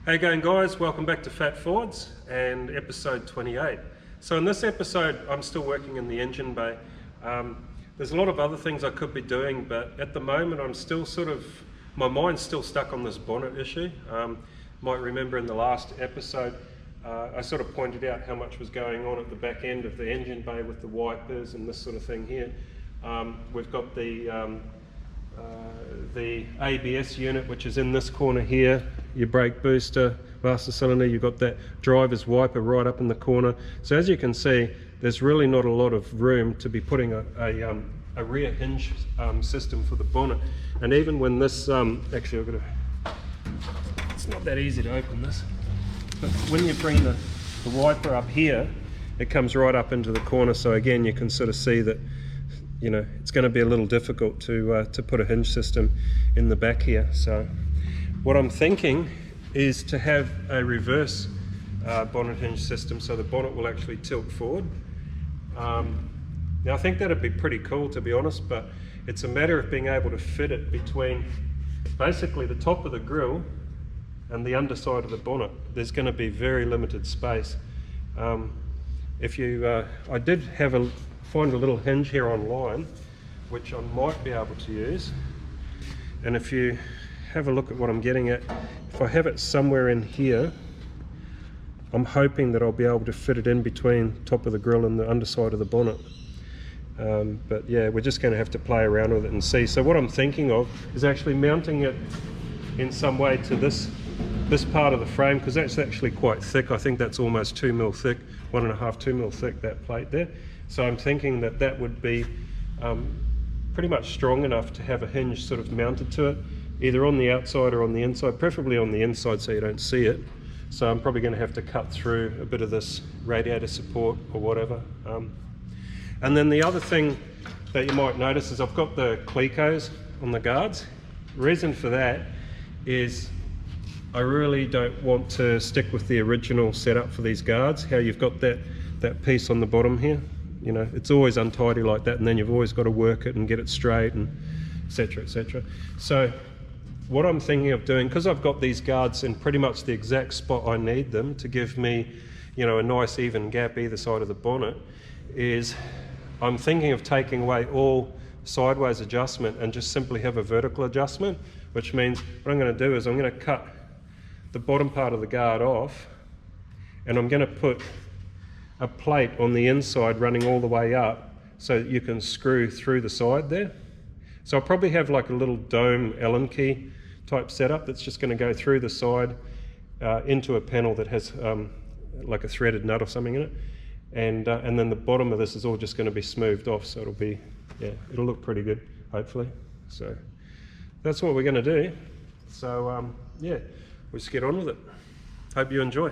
How you going, guys? Welcome back to Fat Fords and episode 28. So in this episode I'm still working in the engine bay. There's a lot of other things I could be doing, but at the moment I'm still my mind's still stuck on this bonnet issue. Might remember in the last episode I sort of pointed out how much was going on at the back end of the engine bay with the wipers and this sort of thing here. We've got the ABS unit, which is in this corner here, your brake booster, master cylinder, you've got that driver's wiper right up in the corner. So as you can see, there's really not a lot of room to be putting a rear hinge system for the bonnet. And even when this, actually I've got to, it's not that easy to open this, but when you bring the wiper up here, it comes right up into the corner. So again, you can sort of see that, you know, it's going to be a little difficult to put a hinge system in the back here. So what I'm thinking is to have a reverse bonnet hinge system, so the bonnet will actually tilt forward. Now I think that'd be pretty cool, to be honest, but it's a matter of being able to fit it between basically the top of the grille and the underside of the bonnet. There's going to be very limited space. I did find a little hinge here online which I might be able to use, and if you have a look at what I'm getting at, if I have it somewhere in here, I'm hoping that I'll be able to fit it in between top of the grille and the underside of the bonnet. But yeah, we're just going to have to play around with it and see. So what I'm thinking of is actually mounting it in some way to this part of the frame, because that's actually quite thick. I think that's almost 2 mil thick, 1.5, 2 mil thick, that plate there. So I'm thinking that that would be pretty much strong enough to have a hinge sort of mounted to it, either on the outside or on the inside, preferably on the inside so you don't see it. So I'm probably going to have to cut through a bit of this radiator support or whatever. And then the other thing that you might notice is I've got the clecos on the guards. The reason for that is I really don't want to stick with the original setup for these guards, how you've got that piece on the bottom here. You know, it's always untidy like that, and then you've always got to work it and get it straight, and etc, etc. So what I'm thinking of doing, because I've got these guards in pretty much the exact spot I need them to give me, you know, a nice even gap either side of the bonnet, is I'm thinking of taking away all sideways adjustment and just simply have a vertical adjustment, which means what I'm going to do is I'm going to cut the bottom part of the guard off, and I'm going to put a plate on the inside running all the way up so that you can screw through the side there. So I'll probably have like a little dome Allen key type setup that's just going to go through the side into a panel that has like a threaded nut or something in it, and then the bottom of this is all just going to be smoothed off, so it'll be, yeah, it'll look pretty good, hopefully. So that's what we're going to do. So yeah, we'll just get on with it. Hope you enjoy.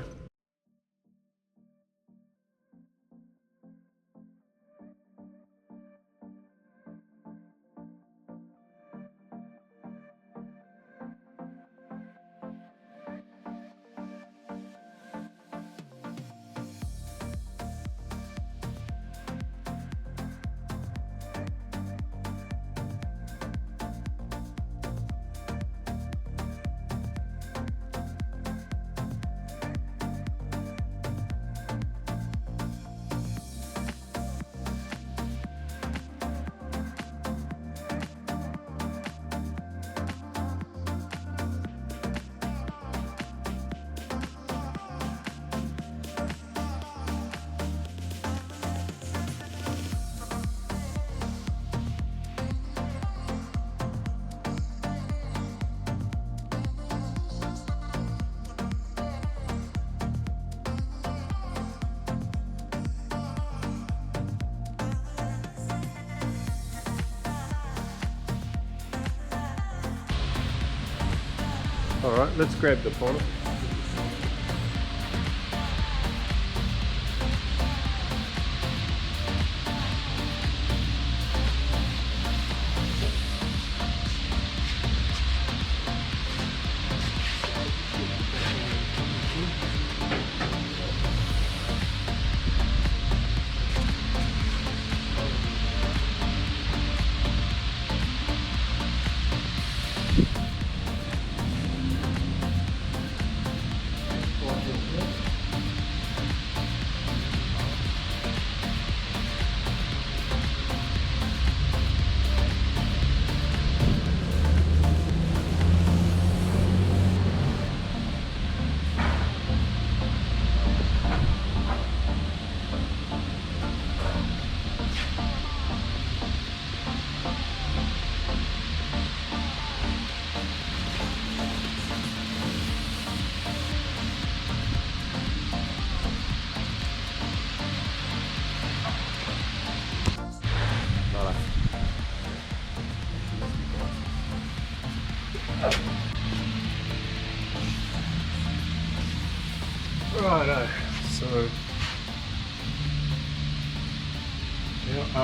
All right, let's grab the bonnet.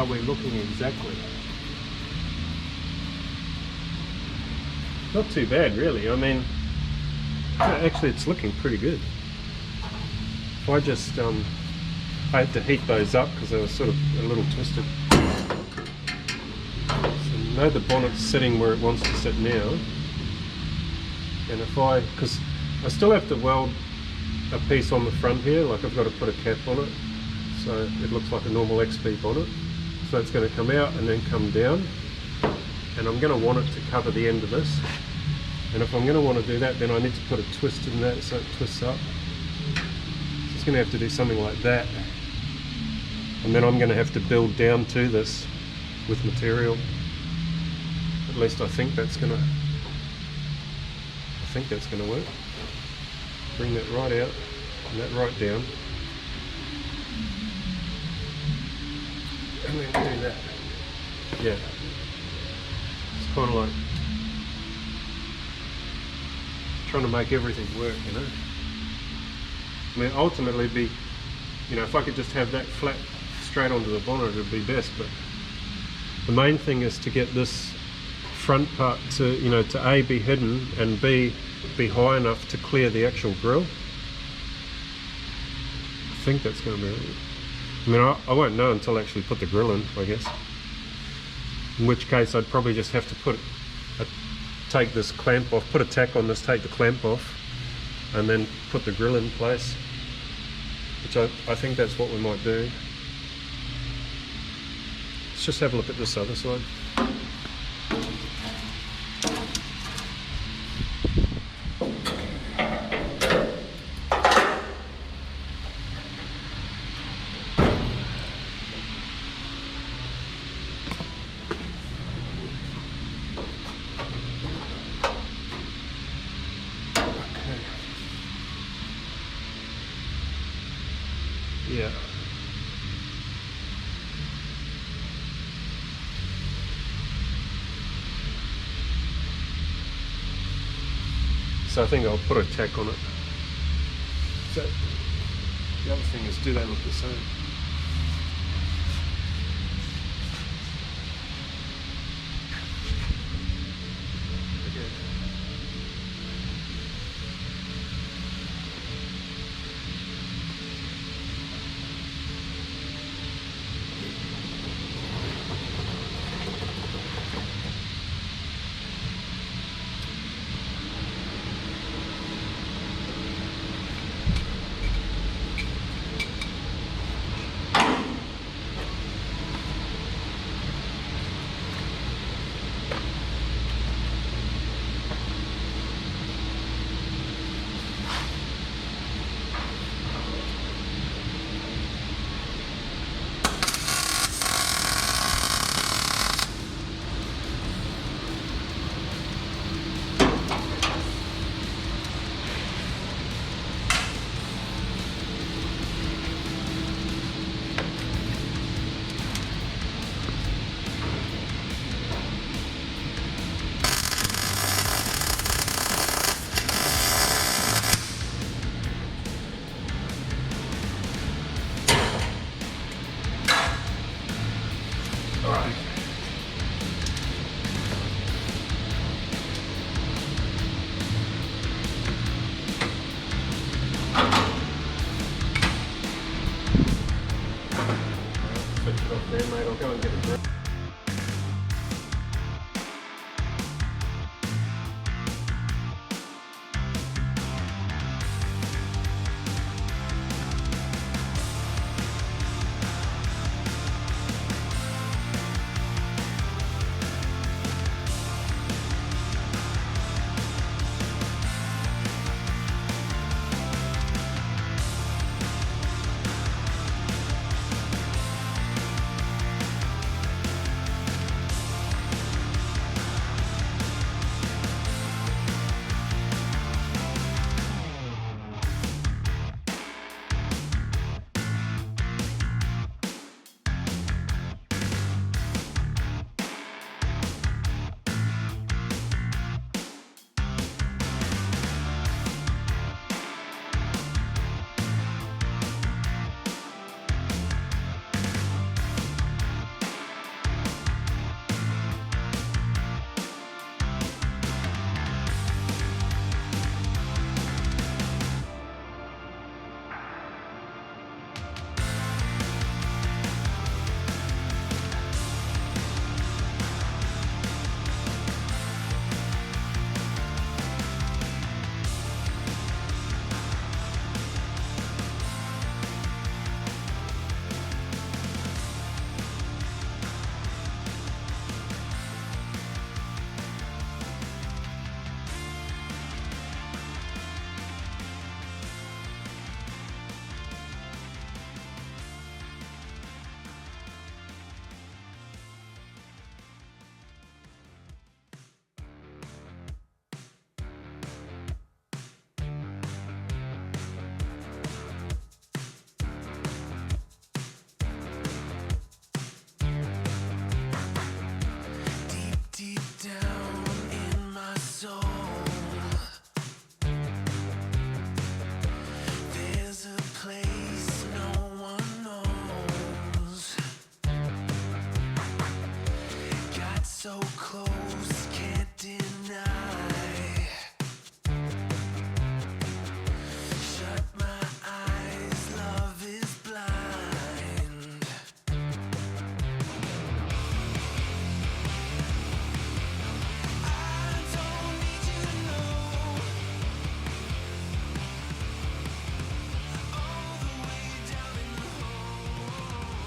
we looking exactly? Not too bad really. I mean, actually it's looking pretty good. If I just I had to heat those up because they were sort of a little twisted. So I know the bonnet's sitting where it wants to sit now. And if because I still have to weld a piece on the front here, like I've got to put a cap on it so it looks like a normal XP bonnet. So it's going to come out and then come down, and I'm going to want it to cover the end of this. And if I'm going to want to do that, then I need to put a twist in that so it twists up. So it's going to have to do something like that, and then I'm going to have to build down to this with material. At least I think that's going to work. Bring that right out and that right down, and then do that. Yeah, it's kind of like trying to make everything work, you know. I mean, ultimately it'd be, you know, if I could just have that flat straight onto the bonnet, it would be best. But the main thing is to get this front part to, you know, to A, be hidden, and B, be high enough to clear the actual grille. I think that's going to be right. I mean, I won't know until I actually put the grille in, I guess. In which case I'd probably just have to take this clamp off, put a tack on this, take the clamp off, and then put the grille in place. Which I think that's what we might do. Let's just have a look at this other side. Yeah. So I think I'll put a tack on it. So the other thing is, do they look the same? There, mate, I'll go and get a drill. so close, can't deny. Shut my eyes, love is blind. I don't need you to know all the way down in the hole. You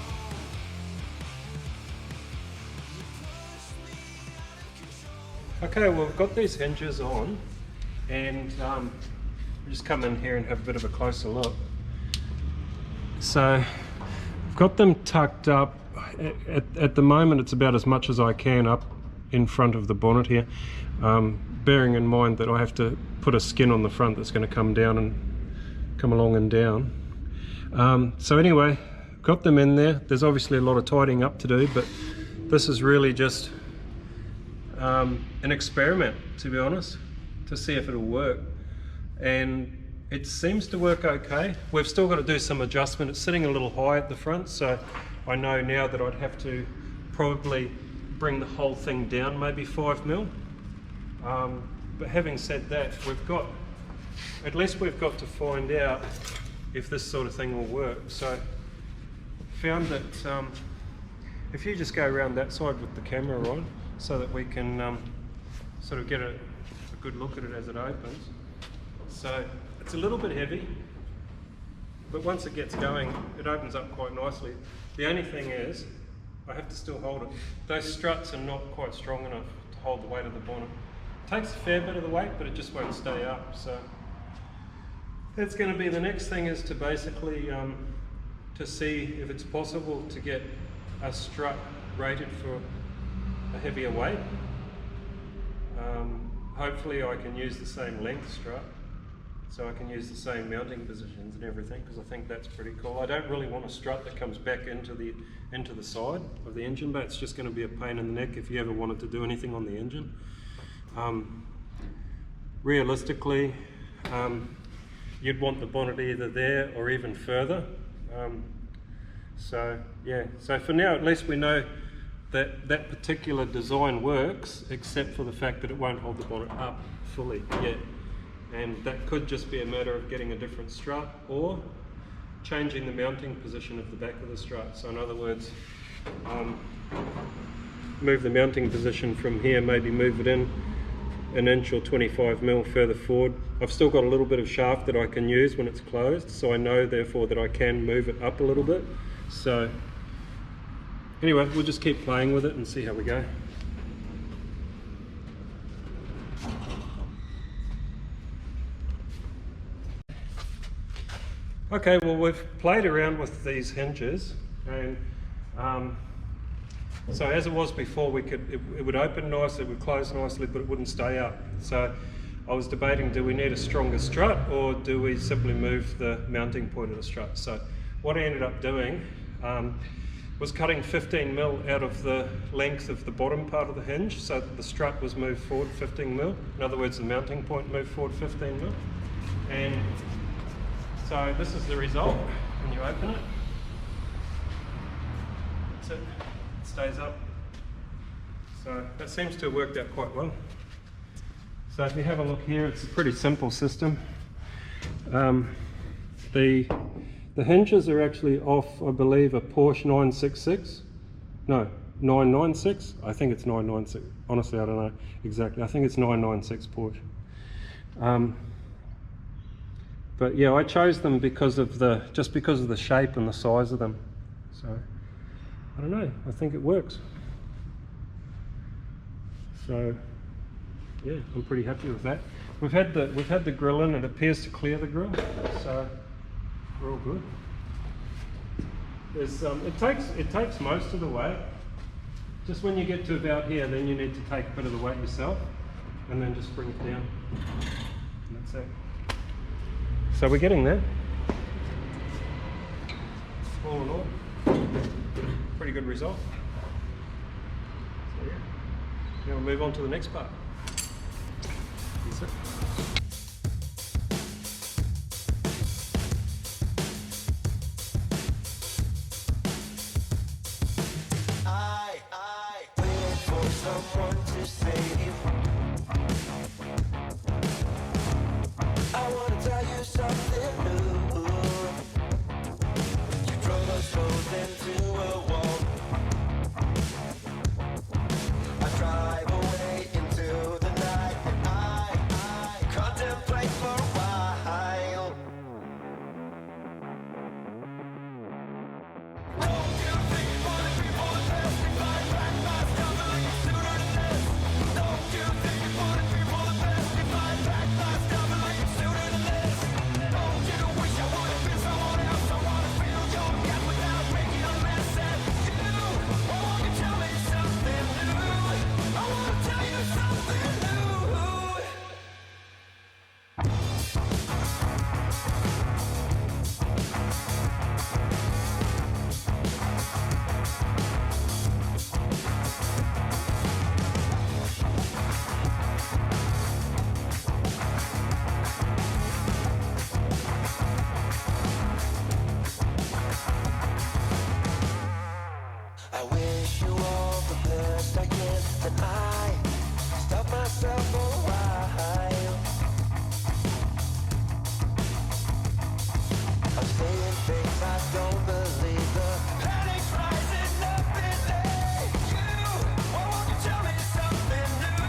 push me out of control. Okay, well, we've got these hinges on, and just come in here and have a bit of a closer look. So I've got them tucked up. At the moment it's about as much as I can up in front of the bonnet here, bearing in mind that I have to put a skin on the front that's going to come down and come along and down. So anyway, got them in there. There's obviously a lot of tidying up to do, but this is really just an experiment, to be honest, to see if it'll work. And it seems to work okay. We've still got to do some adjustment. It's sitting a little high at the front, so I know now that I'd have to probably bring the whole thing down maybe 5mm. But having said that, at least we've got to find out if this sort of thing will work. So found that if you just go around that side with the camera on, so that we can sort of get a good look at it as it opens. So it's a little bit heavy, but once it gets going, it opens up quite nicely. The only thing is, I have to still hold it. Those struts are not quite strong enough to hold the weight of the bonnet. It takes a fair bit of the weight, but it just won't stay up. So that's going to be the next thing, is to basically to see if it's possible to get a strut rated for a heavier weight. Hopefully I can use the same length strut, so I can use the same mounting positions and everything, because I think that's pretty cool. I don't really want a strut that comes back into the side of the engine, but it's just going to be a pain in the neck if you ever wanted to do anything on the engine. Realistically, you'd want the bonnet either there or even further. So yeah, so for now at least we know that that particular design works, except for the fact that it won't hold the bonnet up fully yet. And that could just be a matter of getting a different strut or changing the mounting position of the back of the strut. So in other words, move the mounting position from here, maybe move it in an inch or 25mm further forward. I've still got a little bit of shaft that I can use when it's closed, so I know therefore that I can move it up a little bit. So anyway, we'll just keep playing with it and see how we go. Okay, well, we've played around with these hinges, and so as it was before, it would open nicely, it would close nicely, but it wouldn't stay up. So I was debating, do we need a stronger strut, or do we simply move the mounting point of the strut? So what I ended up doing was cutting 15mm out of the length of the bottom part of the hinge, so that the strut was moved forward 15mm. In other words, the mounting point moved forward 15mm. And so this is the result when you open it. That's it. It stays up. So that seems to have worked out quite well. So if you have a look here, it's a pretty simple system. The hinges are actually off, I believe, a Porsche 966. No, 996. I think it's 996. Honestly, I don't know exactly. I think it's 996 Porsche. But yeah, I chose them because of just because of the shape and the size of them. So I don't know. I think it works. So yeah, I'm pretty happy with that. We've had the grill in. It appears to clear the grill. So we're all good. There's, it takes most of the weight. Just when you get to about here, then you need to take a bit of the weight yourself, and then just bring it down. And that's it. So we're getting there. All in all, pretty good result. So yeah, now we'll move on to the next part. That's it. someone to save. I wanna tell you something new. You drove us both into a wall. I drive away into the night, and I contemplate for a while. Don't you think it's funny people that testify back my stuff and leave sooner than this? Don't you think it's funny people that testify back my stuff and leave sooner than this? Don't you wish I would have been someone else? I wanna feel your gap without making a mess at you. Oh, won't you tell me something new? I wanna tell you something new. I wish you all the best I can, and I stop myself for a while. I'm saying things I don't believe. The panic's rising up in you. Why won't you tell me something new?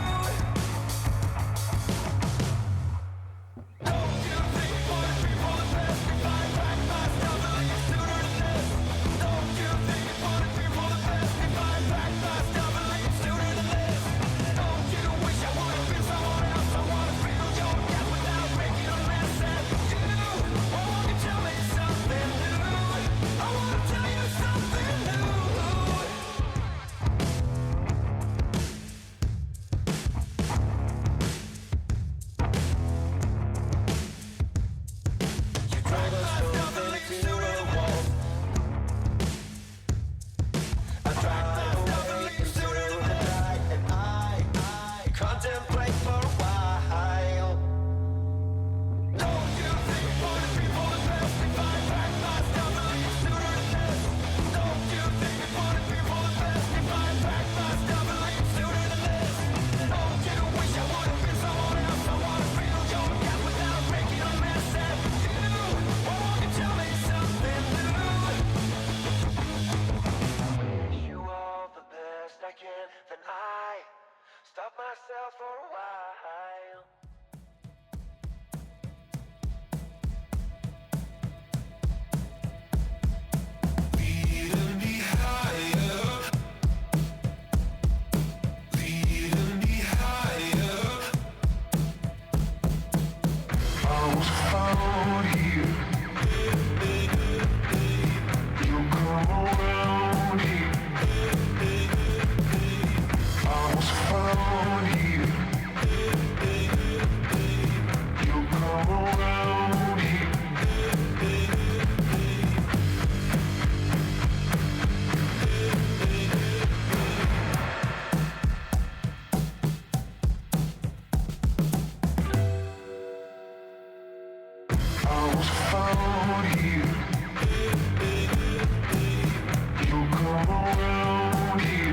Don't you think for the people that testify back my stuff and leave sooner than this? Don't you think it's for the people that testify back my stuff and leave sooner than this? Don't you wish I would have been someone else? I wanna feel your gap without making a mess at you. Why won't you tell me something new? I wanna tell you something new. You drove us both into a wall. I drive away into the night, and I contemplate for a while. Don't you think for the people that testify back my stuff and leave sooner than this? Don't you think for the people that testify back my stuff and leave sooner than this? Don't you wish I would have been someone else? I wanna feel your gap without making a mess at you. Why won't you tell me something new? Wish you all the best I can, then I stop myself for a while. Leading me higher, leading me higher. I was found here. You come around here. I was found here. You come around here. I was found here. You come around here.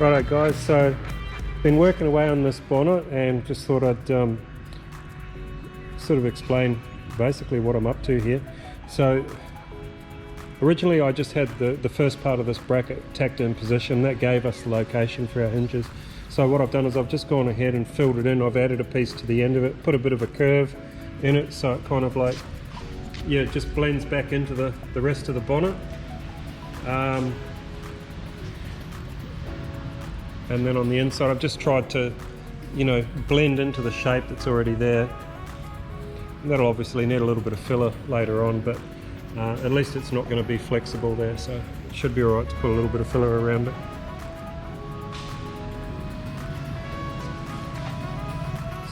Righto guys, so been working away on this bonnet and just thought I'd sort of explain basically what I'm up to here. So originally I just had the first part of this bracket tacked in position. That gave us the location for our hinges. So what I've done is I've just gone ahead and filled it in. I've added a piece to the end of it, put a bit of a curve in it, so it kind of like, yeah, it just blends back into the rest of the bonnet. And then on the inside I've just tried to, you know, blend into the shape that's already there. That'll obviously need a little bit of filler later on, but at least it's not going to be flexible there, so it should be alright to put a little bit of filler around it.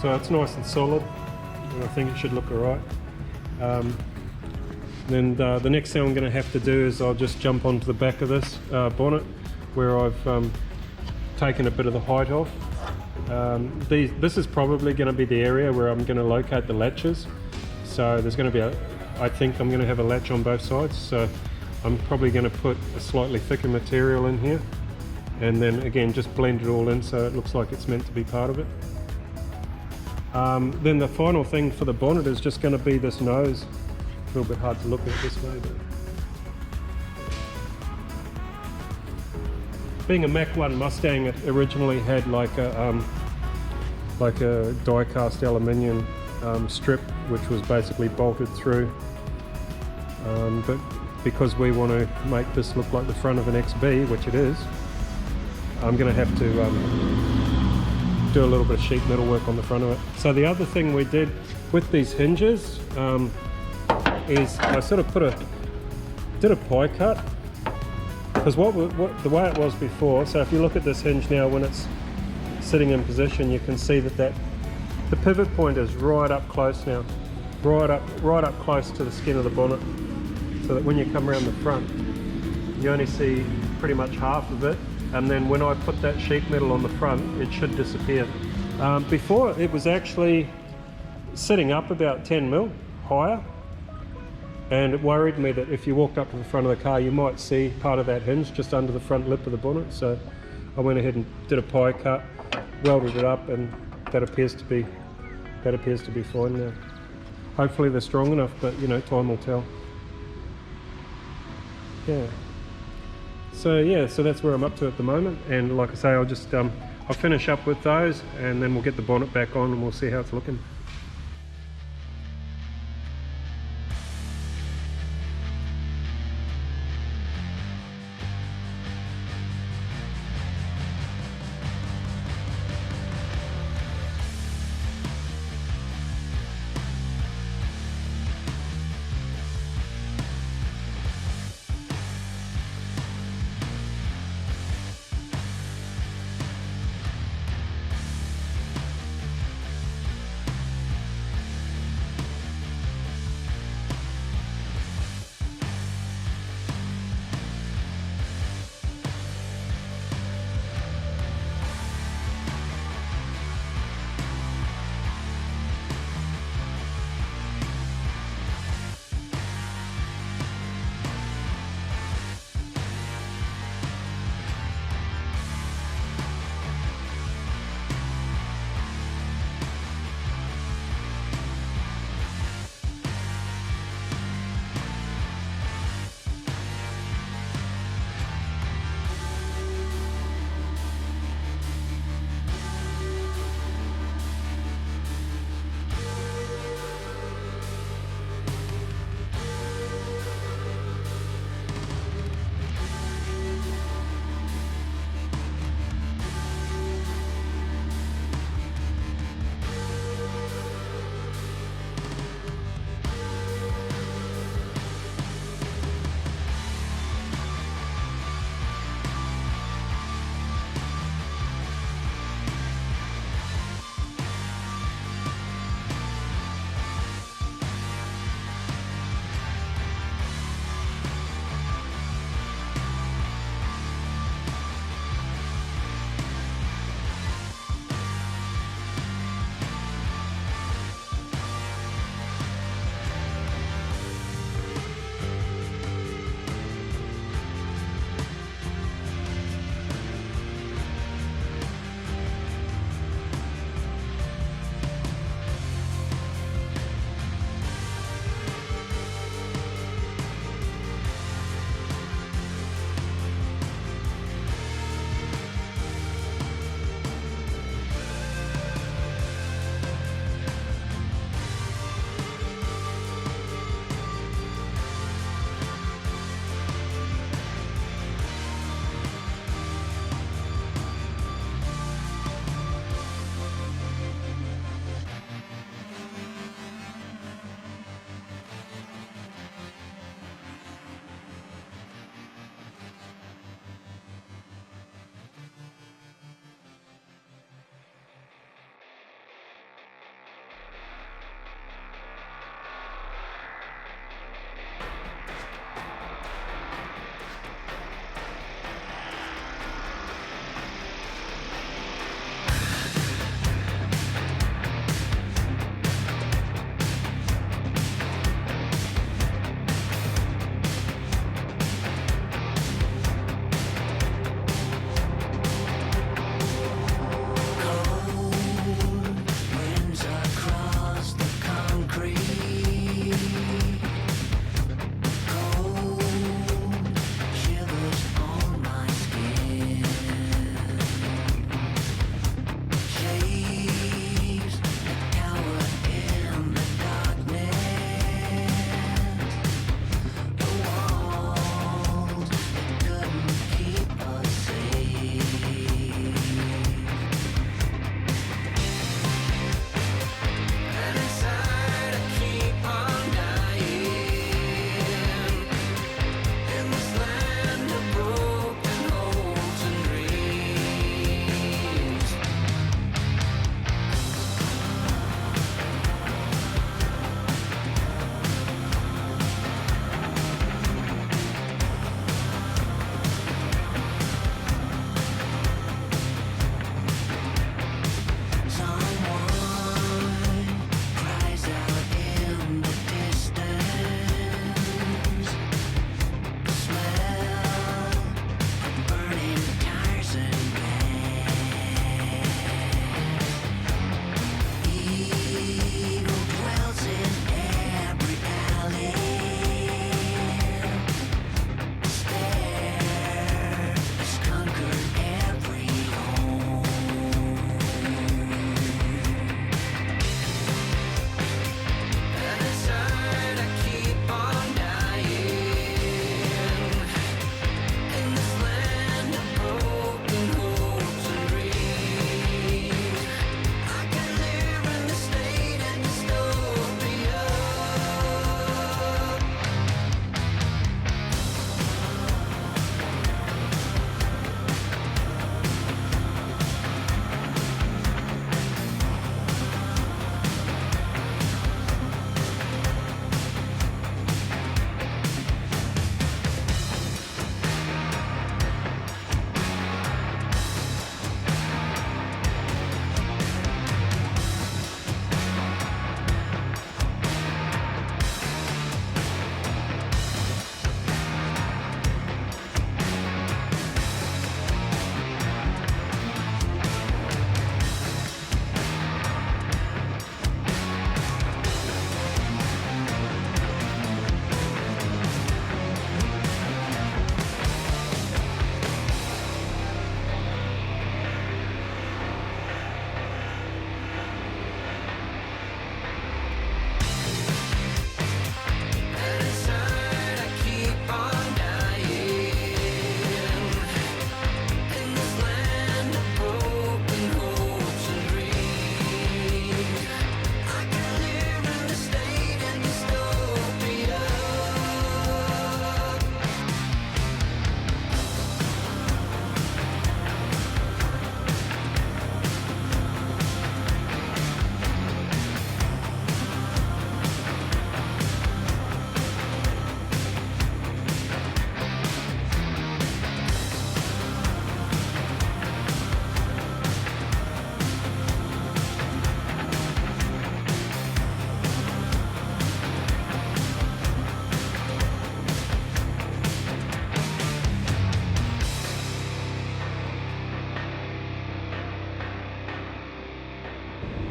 So it's nice and solid, and I think it should look alright. Then the next thing I'm going to have to do is I'll just jump onto the back of this bonnet, where I've taken a bit of the height off. This is probably going to be the area where I'm going to locate the latches. So there's going to be I think I'm going to have a latch on both sides, so I'm probably going to put a slightly thicker material in here, and then again just blend it all in so it looks like it's meant to be part of it. Then the final thing for the bonnet is just going to be this nose. A little bit hard to look at this way, but being a Mach 1 Mustang, it originally had like a die-cast aluminium strip, which was basically bolted through. But because we want to make this look like the front of an XB, which it is, I'm going to have to do a little bit of sheet metal work on the front of it. So the other thing we did with these hinges is I sort of did a pie cut, because the way it was before. So if you look at this hinge now, when it's sitting in position, you can see that the pivot point is right up close now, right up close to the skin of the bonnet, so that when you come around the front, you only see pretty much half of it. And then when I put that sheet metal on the front, it should disappear. Before, it was actually sitting up about 10 mil higher, and it worried me that if you walked up to the front of the car, you might see part of that hinge just under the front lip of the bonnet. So I went ahead and did a pie cut, welded it up, and that appears to be fine now. Hopefully they're strong enough, but you know, time will tell. Yeah. So yeah, so that's where I'm up to at the moment, and like I say, I'll finish up with those, and then we'll get the bonnet back on and we'll see how it's looking.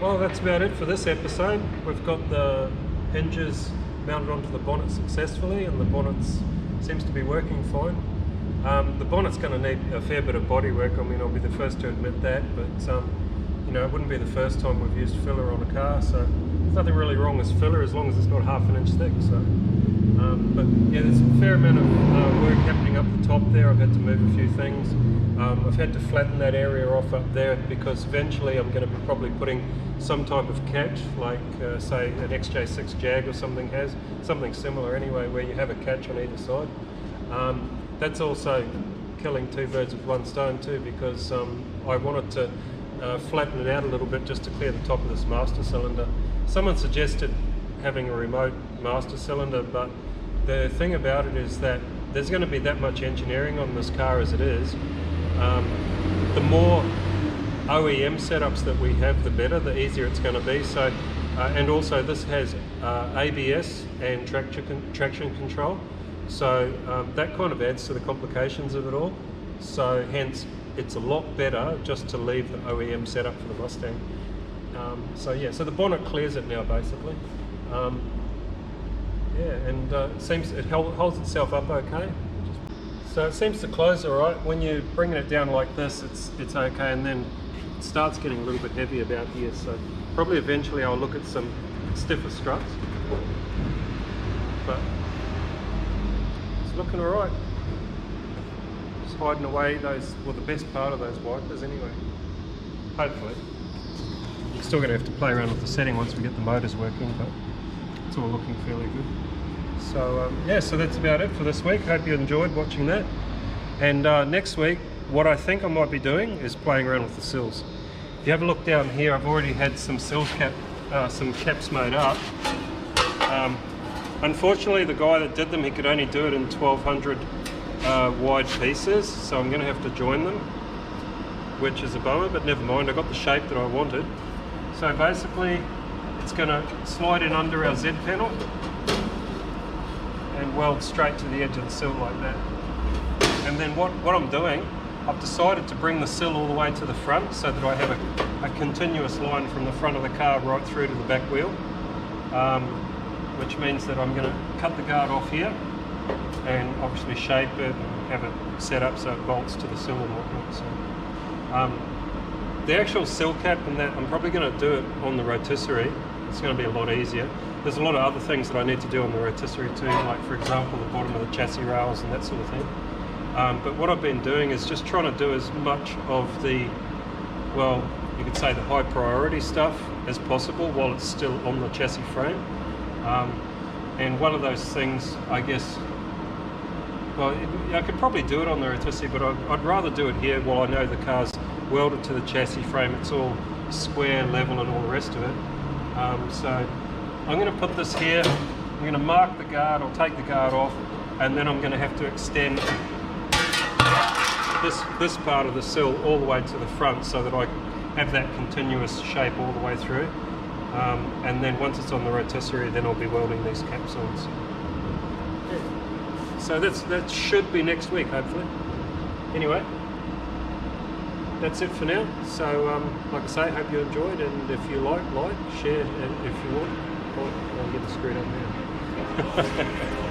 Well, that's about it for this episode. We've got the hinges mounted onto the bonnet successfully, and the bonnet seems to be working fine. The bonnet's going to need a fair bit of body work. I mean, I'll be the first to admit that, but you know, it wouldn't be the first time we've used filler on a car, so there's nothing really wrong with filler as long as it's not half an inch thick. So, but yeah, there's a fair amount of work happening up the top there. I've had to move a few things. I've had to flatten that area off up there because eventually I'm going to be probably putting some type of catch, like say an XJ6 Jag or something has, something similar anyway, where you have a catch on either side. That's also killing two birds with one stone too, because I wanted to flatten it out a little bit just to clear the top of this master cylinder. Someone suggested having a remote master cylinder, but the thing about it is that there's going to be that much engineering on this car as it is. The more OEM setups that we have, the better, the easier it's going to be. So, and also this has ABS and traction control. So that kind of adds to the complications of it all. So hence, it's a lot better just to leave the OEM setup for the Mustang. So yeah, so the bonnet clears it now basically. Yeah, and it holds itself up okay. So it seems to close all right. When you're bringing it down like this, it's okay, and then it starts getting a little bit heavy about here. So probably eventually I'll look at some stiffer struts. But looking alright. Just hiding away those, well, the best part of those wipers anyway. Hopefully. You're still going to have to play around with the setting once we get the motors working, but it's all looking fairly good. So yeah, so that's about it for this week. Hope you enjoyed watching that. And next week, what I think I might be doing is playing around with the sills. If you have a look down here, I've already had some some caps made up. Unfortunately, the guy that did them, he could only do it in 1200 wide pieces, so I'm going to have to join them, which is a bummer, but never mind, I got the shape that I wanted. So basically, it's going to slide in under our Z panel and weld straight to the edge of the sill like that. And then what I'm doing, I've decided to bring the sill all the way to the front so that I have a continuous line from the front of the car right through to the back wheel. Which means that I'm going to cut the guard off here and obviously shape it and have it set up so it bolts to the sill and whatnot. So, the actual sill cap and that, I'm probably going to do it on the rotisserie. It's going to be a lot easier. There's a lot of other things that I need to do on the rotisserie too, like for example the bottom of the chassis rails and that sort of thing. But what I've been doing is just trying to do as much of the, well, you could say the high priority stuff as possible while it's still on the chassis frame. And one of those things, I guess, well, I could probably do it on the rotisserie, but I'd rather do it here while I know the car's welded to the chassis frame, it's all square, level and all the rest of it. So I'm going to put this here, I'm going to mark the guard, I'll take the guard off, and then I'm going to have to extend this part of the sill all the way to the front so that I have that continuous shape all the way through. And then once it's on the rotisserie, then I'll be welding these caps on. Yeah. So that should be next week, hopefully. Anyway, that's it for now. So like I say, hope you enjoyed, and if you like, share, and if you want, I'll get it screwed up now.